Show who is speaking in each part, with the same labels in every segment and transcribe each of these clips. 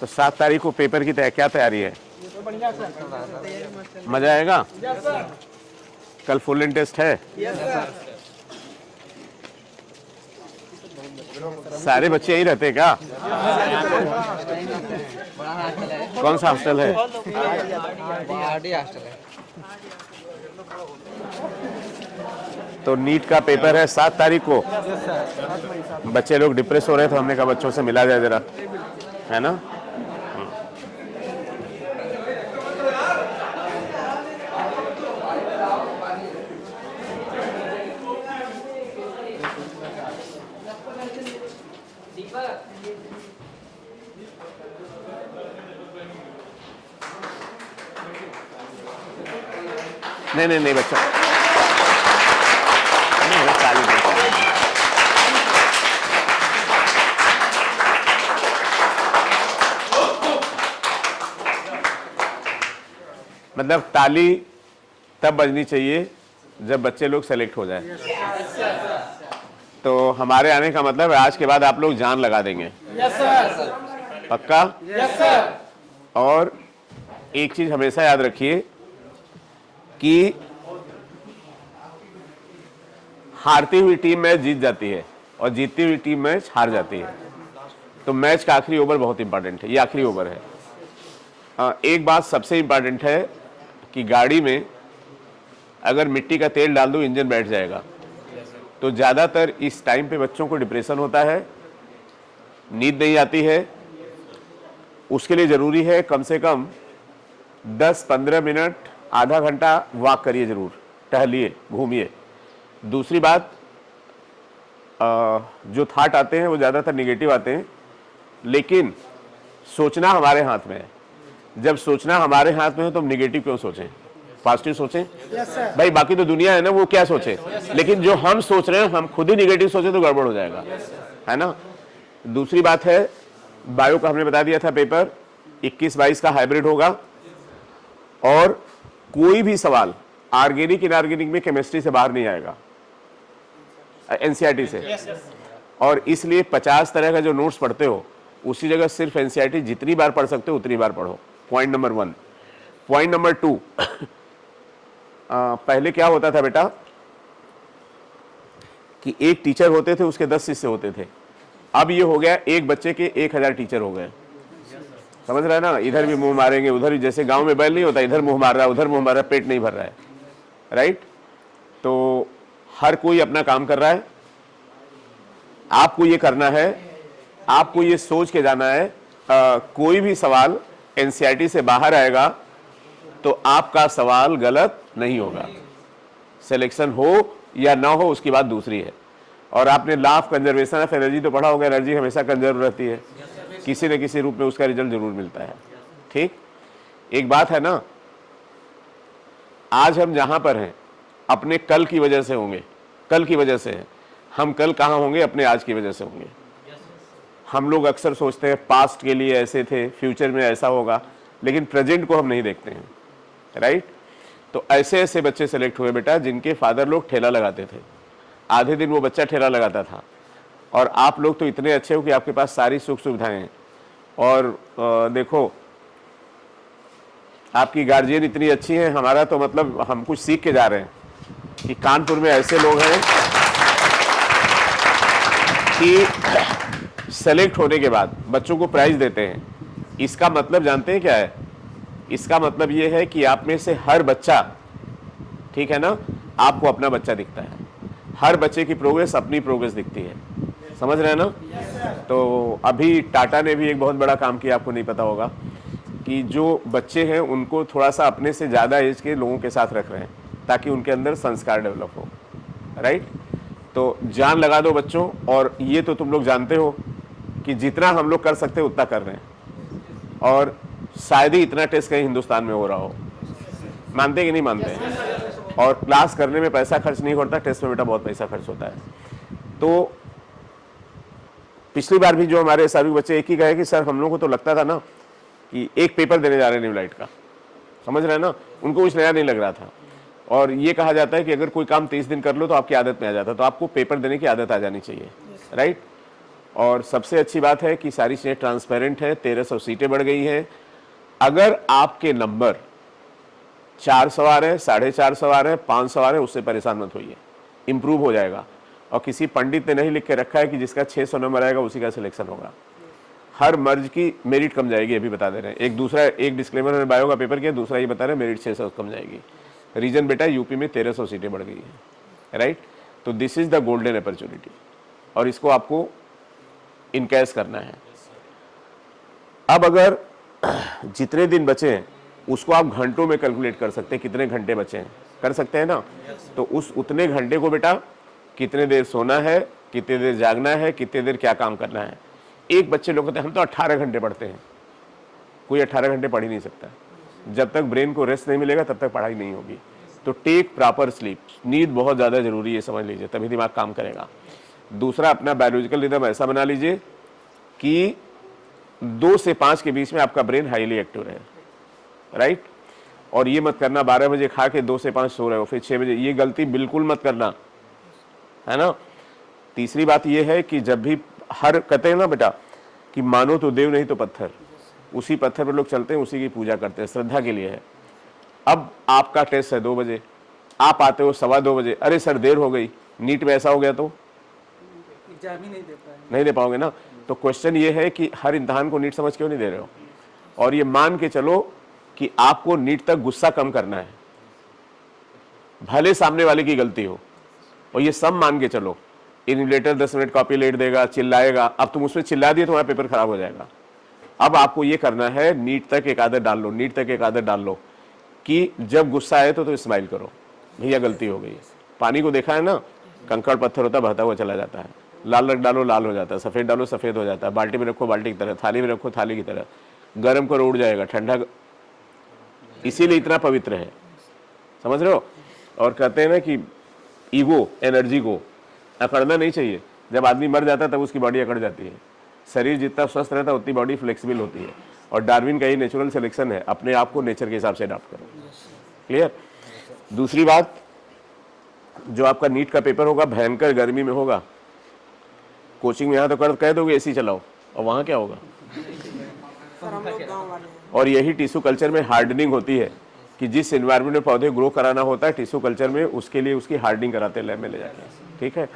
Speaker 1: तो 7 तारीख को पेपर की क्या तैयारी है? मजा आएगा? कल फुल इन टेस्ट है? सारे बच्चे यही रहते क्या? कौन सा हॉस्टल है? तो नीट का पेपर है 7 तारीख को। बच्चे लोग डिप्रेस हो रहे थे, हमने कहा बच्चों से मिला जाए जरा, है ना? नहीं नहीं नहीं बच्चा, मतलब ताली तब बजनी चाहिए जब बच्चे लोग सेलेक्ट हो जाए। तो हमारे आने का मतलब है आज के बाद आप लोग जान लगा देंगे। पक्का? और एक चीज हमेशा याद रखिए कि हारती हुई टीम मैच जीत जाती है और जीतती हुई टीम मैच हार जाती है। तो मैच का आखिरी ओवर बहुत इंपॉर्टेंट है, ये आखिरी ओवर है। एक बात सबसे इंपॉर्टेंट है कि गाड़ी में अगर मिट्टी का तेल डाल दो इंजन बैठ जाएगा। तो ज़्यादातर इस टाइम पे बच्चों को डिप्रेशन होता है, नींद नहीं आती है। उसके लिए ज़रूरी है कम से कम 10-15 मिनट, आधा घंटा वॉक करिए, ज़रूर टहलिए, घूमिए। दूसरी बात, जो थाट आते हैं वो ज़्यादातर निगेटिव आते हैं, लेकिन सोचना हमारे हाथ में है। जब सोचना हमारे हाथ में है तो हम निगेटिव क्यों सोचें, पॉजिटिव सोचें। भाई बाकी तो दुनिया है ना, वो क्या सोचे, लेकिन जो हम सोच रहे हैं, हम खुद ही निगेटिव सोचे तो गड़बड़ हो जाएगा, है ना। दूसरी बात है, बायो का हमने बता दिया था पेपर 21-22 का हाइब्रिड होगा। और कोई भी सवाल ऑर्गेनिक इनऑर्गेनिक में केमिस्ट्री से बाहर नहीं आएगा, एनसीईआरटी से। और इसलिए 50 तरह का जो नोट्स पढ़ते हो उसी जगह सिर्फ एनसीईआरटी जितनी बार पढ़ सकते हो उतनी बार पढ़ो। Point number 1। पॉइंट नंबर 2, पहले क्या होता था बेटा कि एक टीचर होते थे, उसके 10 शिष्य होते थे। अब ये हो गया एक बच्चे के 1000 टीचर हो गए। समझ रहा है ना, इधर भी मुंह मारेंगे, उधर भी, जैसे गांव में बैल नहीं होता, इधर मुंह मार रहा है, उधर मुंह मार रहा है, पेट नहीं भर रहा है, राइट। तो हर कोई अपना काम कर रहा है। आपको ये करना है, आपको ये सोच के जाना है, कोई भी सवाल एनसीईआरटी से बाहर आएगा तो आपका सवाल गलत नहीं होगा। सिलेक्शन हो या ना हो उसकी बात दूसरी है। और आपने law of conservation of energy तो पढ़ा होगा, एनर्जी हमेशा कंजर्व रहती है, किसी न किसी रूप में उसका रिजल्ट जरूर मिलता है। ठीक, एक बात है ना, आज हम जहां पर हैं अपने कल की वजह से होंगे, कल की वजह से है। हम कल कहां होंगे, अपने आज की वजह से होंगे। हम लोग अक्सर सोचते हैं पास्ट के लिए ऐसे थे, फ्यूचर में ऐसा होगा, लेकिन प्रेजेंट को हम नहीं देखते हैं, राइट। तो ऐसे ऐसे बच्चे सेलेक्ट हुए बेटा जिनके फादर लोग ठेला लगाते थे, आधे दिन वो बच्चा ठेला लगाता था। और आप लोग तो इतने अच्छे हो कि आपके पास सारी सुख सुविधाएं हैं। और देखो आपकी गार्जियन इतनी अच्छी है, हमारा तो मतलब हम कुछ सीख के जा रहे हैं कि कानपुर में ऐसे लोग हैं कि सेलेक्ट होने के बाद बच्चों को प्राइज देते हैं। इसका मतलब जानते हैं क्या है? इसका मतलब ये है कि आप में से हर बच्चा, ठीक है ना, आपको अपना बच्चा दिखता है। हर बच्चे की प्रोग्रेस अपनी प्रोग्रेस दिखती है, समझ रहे हैं ना। तो अभी टाटा ने भी एक बहुत बड़ा काम किया, आपको नहीं पता होगा, कि जो बच्चे हैं उनको थोड़ा सा अपने से ज़्यादा एज के लोगों के साथ रख रहे हैं ताकि उनके अंदर संस्कार डेवलप हो, राइट। तो जान लगा दो बच्चों। और ये तो तुम लोग जानते हो कि जितना हम लोग कर सकते हैं उतना कर रहे हैं। और शायद ही इतना टेस्ट कहीं हिंदुस्तान में हो रहा हो, मानते कि नहीं मानते हैं। और क्लास करने में पैसा खर्च नहीं होता, टेस्ट में बेटा बहुत पैसा खर्च होता है। तो पिछली बार भी जो हमारे सभी बच्चे एक ही कहे कि सर हम लोग को तो लगता था ना कि एक पेपर देने जा रहे हैं न्यूलाइट का, समझ रहे हैं ना, उनको कुछ नया नहीं लग रहा था। और ये कहा जाता है कि अगर कोई काम 30 दिन कर लो तो आपकी आदत में आ जाता है, तो आपको पेपर देने की आदत आ जानी चाहिए, राइट। और सबसे अच्छी बात है कि सारी चीज़ें ट्रांसपेरेंट है, 1300 सीटें बढ़ गई हैं। अगर आपके नंबर 400 आ रहे हैं, 450 आ रहे हैं, 500 आ रहे हैं, उससे परेशान मत होइए, इंप्रूव हो जाएगा। और किसी पंडित ने नहीं लिख के रखा है कि जिसका 600 नंबर आएगा उसी का सिलेक्शन होगा। हर मर्ज की मेरिट कम जाएगी, अभी बता दे रहे हैं। एक डिस्क्लेमर मैंने बायो का पेपर किया, दूसरा ये बता रहे हैं मेरिट 600 कम जाएगी। रीजन बेटा यूपी में 1300 सीटें बढ़ गई हैं, राइट। तो this is the golden opportunity और इसको आपको इनकैश करना है। अब अगर जितने दिन बचे हैं उसको आप घंटों में कैलकुलेट कर सकते हैं, कितने घंटे बचे हैं, कर सकते हैं ना। तो उस उतने घंटे को बेटा कितने देर सोना है, कितने देर जागना है, कितने देर क्या काम करना है। एक बच्चे लोग कहते हैं हम तो 18 घंटे पढ़ते हैं। कोई 18 घंटे पढ़ ही नहीं सकता। जब तक ब्रेन को रेस्ट नहीं मिलेगा तब तक पढ़ाई नहीं होगी। तो टेक प्रॉपर स्लीप, नींद बहुत ज़्यादा जरूरी है, समझ लीजिए, तभी दिमाग काम करेगा। दूसरा, अपना बायोलॉजिकल रिदम ऐसा बना लीजिए कि 2 से 5 के बीच में आपका ब्रेन हाईली एक्टिव रहे, राइट। और ये मत करना 12 बजे खा के 2 से 5 सो रहे हो फिर 6 बजे, ये गलती बिल्कुल मत करना, है ना। तीसरी बात ये है कि जब भी कहते हैं ना बेटा कि मानो तो देव नहीं तो पत्थर, उसी पत्थर पर लोग चलते हैं, उसी की पूजा करते हैं, श्रद्धा के लिए है। अब आपका टेस्ट है 2 बजे, आप आते हो 2:15 बजे, अरे सर देर हो गई, नीट में ऐसा हो गया तो
Speaker 2: एग्जाम ही
Speaker 1: नहीं दे पाओगे ना। तो क्वेश्चन ये है कि हर इम्तहान को नीट समझ क्यों नहीं दे रहे हो। और ये मान के चलो कि आपको नीट तक गुस्सा कम करना है, भले सामने वाले की गलती हो, और ये सब मान के चलो। इन्विजिलेटर 10 मिनट कॉपी लेट देगा, चिल्लाएगा, अब तुम उसमें चिल्ला दिए तुम्हारा पेपर खराब हो जाएगा। अब आपको ये करना है, नीट तक एक आदत डाल लो, नीट तक एक आदत डाल लो कि जब गुस्सा आए तो स्माइल करो, भैया गलती हो गई है। पानी को देखा है ना, कंकड़ पत्थर होता है, बहता हुआ चला जाता है। लाल रंग डालो लाल हो जाता है, सफ़ेद डालो सफ़ेद हो जाता है, बाल्टी में रखो बाल्टी की तरह, थाली में रखो थाली की तरह, गर्म करो उड़ जाएगा, ठंडा। इसीलिए इतना पवित्र है, समझ रहे हो। और कहते हैं ना कि ईगो, एनर्जी को अकड़ना नहीं चाहिए। जब आदमी मर जाता है तब उसकी बॉडी अकड़ जाती है। शरीर जितना स्वस्थ रहता है उतनी बॉडी फ्लेक्सिबल होती है। और डार्विन का ये नेचुरल सिलेक्शन है, अपने आप को नेचर के हिसाब से अडॉप्ट करो। क्लियर। दूसरी बात, जो आपका नीट का पेपर होगा भयंकर गर्मी में होगा। कोचिंग में यहाँ तो कह दोगे एसी चलाओ, और वहाँ क्या होगा।
Speaker 2: सर हम लोग गांव वाले हैं।
Speaker 1: और यही टिश्यू कल्चर में हार्डनिंग होती है कि जिस एनवायरनमेंट में पौधे ग्रो कराना होता है टिश्यू कल्चर में, उसके लिए उसकी हार्डनिंग कराते हैं लैब में ले जाके, ठीक है।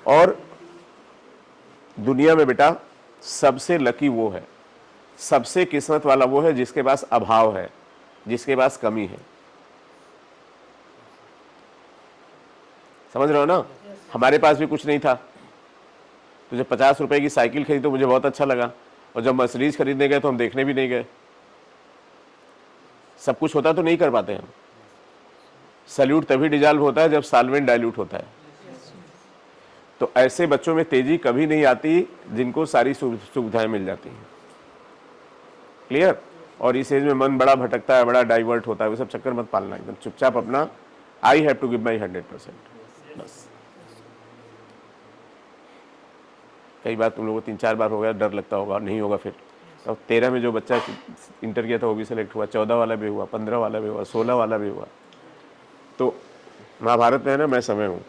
Speaker 1: और दुनिया में बेटा सबसे लकी वो है, सबसे किस्मत वाला वो है जिसके पास अभाव है, जिसके पास कमी है। समझ रहे हो ना। हमारे पास भी कुछ नहीं था, तो जब 50 रुपए की साइकिल खरीदी तो मुझे बहुत अच्छा लगा, और जब मर्सिडीज खरीदने गए तो हम देखने भी नहीं गए। सब कुछ होता तो नहीं कर पाते हम। सल्यूट तभी डिजॉल्व होता है जब सॉल्वेंट डाइल्यूट होता है। तो ऐसे बच्चों में तेजी कभी नहीं आती जिनको सारी सुविधाएं मिल जाती हैं। क्लियर। और इस एज में मन बड़ा भटकता है, बड़ा डाइवर्ट होता है, वो सब चक्कर मत पालना, एकदम चुपचाप अपना I have to give my 100%, बस। कई बार तुम लोगों को 3-4 बार हो गया, डर लगता होगा नहीं होगा फिर। अब 13 में जो बच्चा इंटर किया था वो भी सेलेक्ट हुआ, 14 वाला भी हुआ, 15 वाला भी हुआ, 16 वाला भी हुआ। तो महाभारत में है ना, मैं समय हूँ,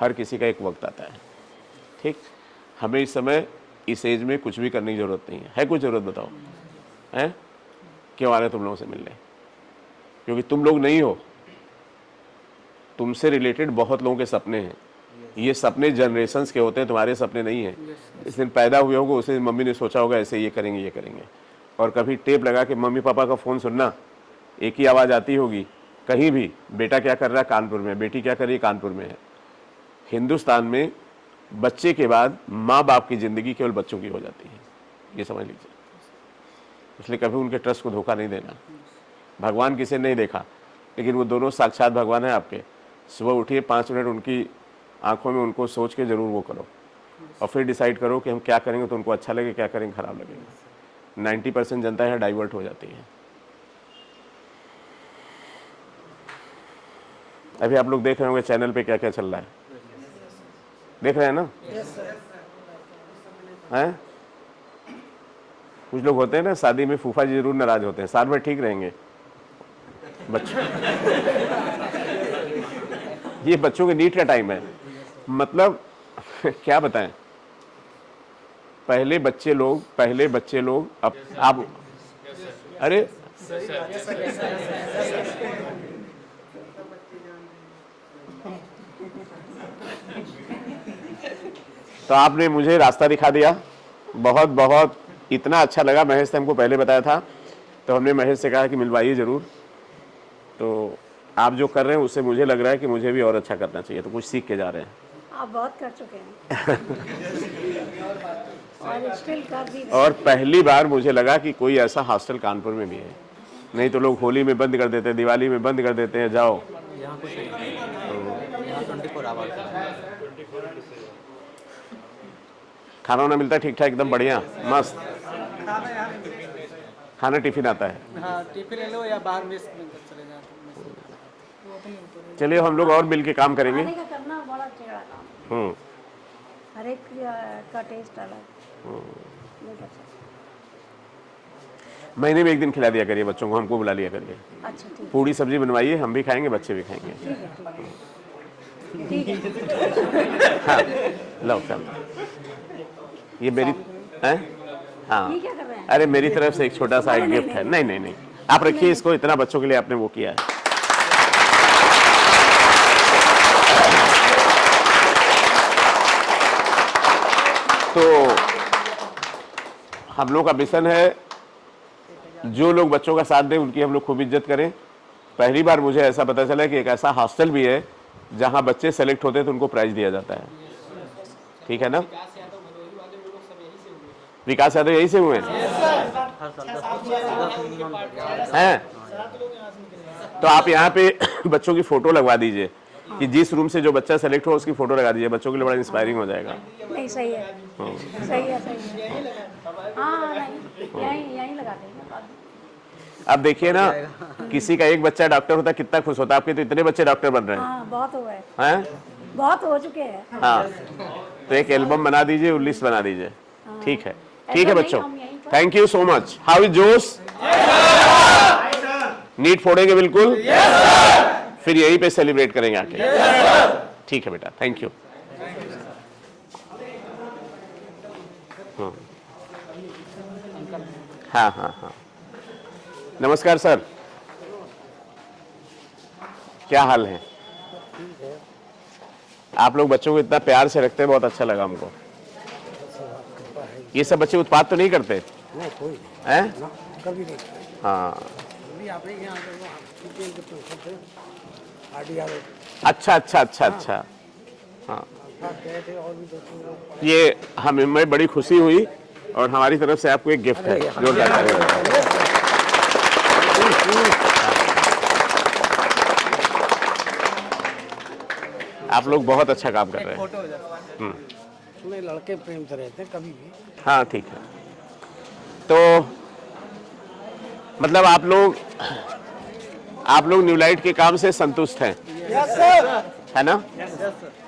Speaker 1: हर किसी का एक वक्त आता है, ठीक। हमें इस समय इस एज में कुछ भी करने की जरूरत नहीं है कुछ जरूरत बताओ, हैं क्यों आ रहे तुम लोगों से मिलने। क्योंकि तुम लोग नहीं हो, तुमसे रिलेटेड बहुत लोगों के सपने हैं। ये सपने जनरेशन्स के होते हैं, तुम्हारे सपने नहीं हैं। इस दिन पैदा हुए होगा उसे मम्मी ने सोचा होगा ऐसे ये करेंगे ये करेंगे। और कभी टेप लगा के मम्मी पापा का फ़ोन सुनना, एक ही आवाज़ आती होगी कहीं भी, बेटा क्या कर रहा है कानपुर में, बेटी क्या कर रही है कानपुर में है। हिंदुस्तान में बच्चे के बाद माँ बाप की ज़िंदगी केवल बच्चों की हो जाती है, ये समझ लीजिए। इसलिए कभी उनके ट्रस्ट को धोखा नहीं देना। भगवान किसे नहीं देखा, लेकिन वो दोनों साक्षात भगवान है आपके। सुबह उठिए 5 मिनट उनकी आंखों में उनको सोच के ज़रूर वो करो, और फिर डिसाइड करो कि हम क्या करेंगे तो उनको अच्छा लगे, क्या करेंगे खराब लगेगा। 90% जनता यहाँ डाइवर्ट हो जाती है। अभी आप लोग देख रहे होंगे चैनल पे क्या क्या चल रहा है, देख रहे हैं ना। हैं कुछ लोग होते हैं ना शादी में फूफा जी जरूर नाराज होते हैं, साल भर ठीक रहेंगे बच्चों ये बच्चों के नीट का टाइम है, मतलब क्या बताएं। पहले बच्चे लोग अब आप अरे तो आपने मुझे रास्ता दिखा दिया, बहुत बहुत इतना अच्छा लगा। महेश ने हमको पहले बताया था, तो हमने महेश से कहा कि मिलवाइए ज़रूर। तो आप जो कर रहे हैं उससे मुझे लग रहा है कि मुझे भी और अच्छा करना चाहिए, तो कुछ सीख के जा रहे हैं।
Speaker 3: आप बहुत कर चुके हैं और स्टिल कर भी रहे हैं।
Speaker 1: और पहली बार मुझे लगा कि कोई ऐसा हॉस्टल कानपुर में भी है, नहीं तो लोग होली में बंद कर देते हैं, दिवाली में बंद कर देते हैं, जाओ।
Speaker 2: यहाँ कुछ नहीं, यहाँ 24 आवर्स है।
Speaker 1: खाना वाना मिलता है ठीक ठाक, एकदम बढ़िया मस्त खाना, टिफिन आता है।
Speaker 2: हाँ, टिफिन ले लो या बाहर में चले जाओ।
Speaker 1: चलिए हम लोग और मिल के काम करेंगे।
Speaker 3: खाने का करना बड़ा टेढ़ा काम है। हर एक का टेस्ट अलग। नहीं कर सकते।
Speaker 1: महीने में एक दिन खिला दिया करिए बच्चों को, हमको बुला लिया करिए।
Speaker 3: अच्छा ठीक
Speaker 1: पूरी सब्जी बनवाइए, हम भी खाएंगे, बच्चे भी खाएंगे।
Speaker 3: ठीक है।
Speaker 1: हाँ लो चल, ये मेरी हैं? हाँ
Speaker 3: ठीक है कर रहे हैं।
Speaker 1: अरे मेरी तरफ से एक छोटा सा एक गिफ्ट है। नहीं नहीं नहीं, आप रखिए इसको, इतना बच्चों के लिए आपने वो किया है। तो हम लोग का मिशन है, जो लोग बच्चों का साथ दें उनकी हम लोग खूब इज्जत करें। पहली बार मुझे ऐसा पता चला कि एक ऐसा हॉस्टल भी है जहां बच्चे सेलेक्ट होते हैं तो उनको प्राइज दिया जाता है। ठीक है ना? विकास यादव यही से हुए हैं? तो आप यहाँ पे बच्चों की फोटो लगवा दीजिए कि जिस रूम से जो बच्चा सेलेक्ट हो उसकी फोटो लगा दीजिए, बच्चों के लिए बड़ा इंस्पायरिंग हो जाएगा।
Speaker 3: नहीं सही है, सही है, सही है। हाँ नहीं, यहीं लगा देंगे।
Speaker 1: अब देखिए ना, किसी का एक बच्चा डॉक्टर होता कितना खुश होता, आपके तो इतने बच्चे डॉक्टर बन रहे हैं।
Speaker 3: हाँ बहुत हो गए,
Speaker 1: हैं?
Speaker 3: बहुत हो चुके हैं।
Speaker 1: हाँ, तो एक एल्बम बना दीजिए और लिस्ट बना दीजिए। ठीक है, ठीक है बच्चों, thank you so much. How is जोश? नीट फोड़ेंगे बिल्कुल? फिर यहीं पे सेलिब्रेट करेंगे आके। ठीक है बेटा, थैंक यू। हाँ हाँ हाँ, नमस्कार सर, क्या हाल है? आप लोग बच्चों को इतना प्यार से रखते हैं, बहुत अच्छा लगा हमको। ये सब बच्चे उत्पाद तो नहीं करते?
Speaker 4: नहीं कोई
Speaker 1: हैं?
Speaker 4: कभी नहीं।
Speaker 1: हाँ,
Speaker 4: आरडीआर
Speaker 1: अच्छा अच्छा अच्छा अच्छा। हाँ,
Speaker 4: गए थे और भी दोस्तों।
Speaker 1: ये हमें बड़ी खुशी हुई और हमारी तरफ से आपको एक गिफ्ट है, जोरदार तालियां। आप लोग बहुत अच्छा काम कर रहे हैं।
Speaker 4: नहीं, लड़के प्रेम से रहते हैं कभी भी।
Speaker 1: हाँ ठीक है, तो मतलब आप लोग न्यूलाइट के काम से संतुष्ट हैं?
Speaker 4: Yes sir.
Speaker 1: है ना?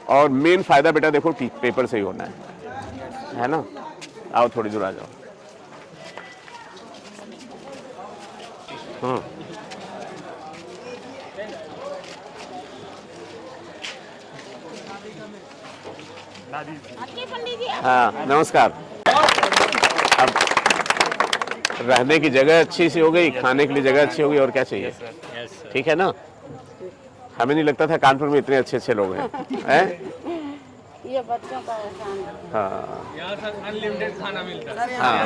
Speaker 1: और मेन फायदा बेटा देखो पेपर से ही होना है ना? आओ थोड़ी दूर आ जाओ। हाँ नमस्कार। अब रहने की जगह अच्छी सी हो गई, खाने के लिए जगह अच्छी हो गई, और क्या चाहिए? ठीक है ना? हमें नहीं लगता था कानपुर में इतने अच्छे अच्छे लोग हैं।
Speaker 3: ये बच्चों का एहसान है।
Speaker 1: हाँ,
Speaker 5: यहाँ सर अनलिमिटेड खाना मिलता है।
Speaker 1: हाँ।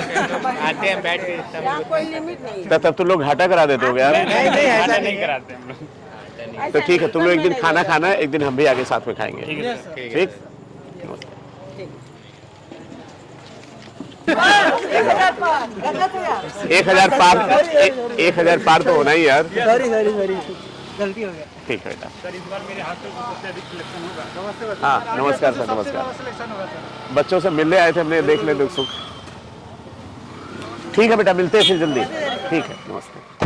Speaker 5: आते हैं बैठ के
Speaker 3: यहाँ कोई लिमिट नहीं है।
Speaker 1: तब तो लोग घाटा करा देते हो यार।
Speaker 5: नहीं ऐसा नहीं कराते हम लोग।
Speaker 1: तो ठीक है, तुम लोग एक दिन खाना खाना है, एक दिन हम भी आगे साथ में खाएंगे। ठीक? 1000 पार तो होना ही यार।
Speaker 2: सॉरी गलती हो गया।
Speaker 1: ठीक है बेटा।
Speaker 5: सर इस बार मेरे हाथ में सबसे अधिक सिलेक्शन होगा।
Speaker 1: हाँ नमस्कार सर, नमस्कार।
Speaker 2: सिलेक्शन होगा सर।
Speaker 1: बच्चों से मिलने आए थे, हमने देख ले दुख सुख। ठीक है बेटा, मिलते हैं फिर जल्दी। ठीक है, नमस्ते।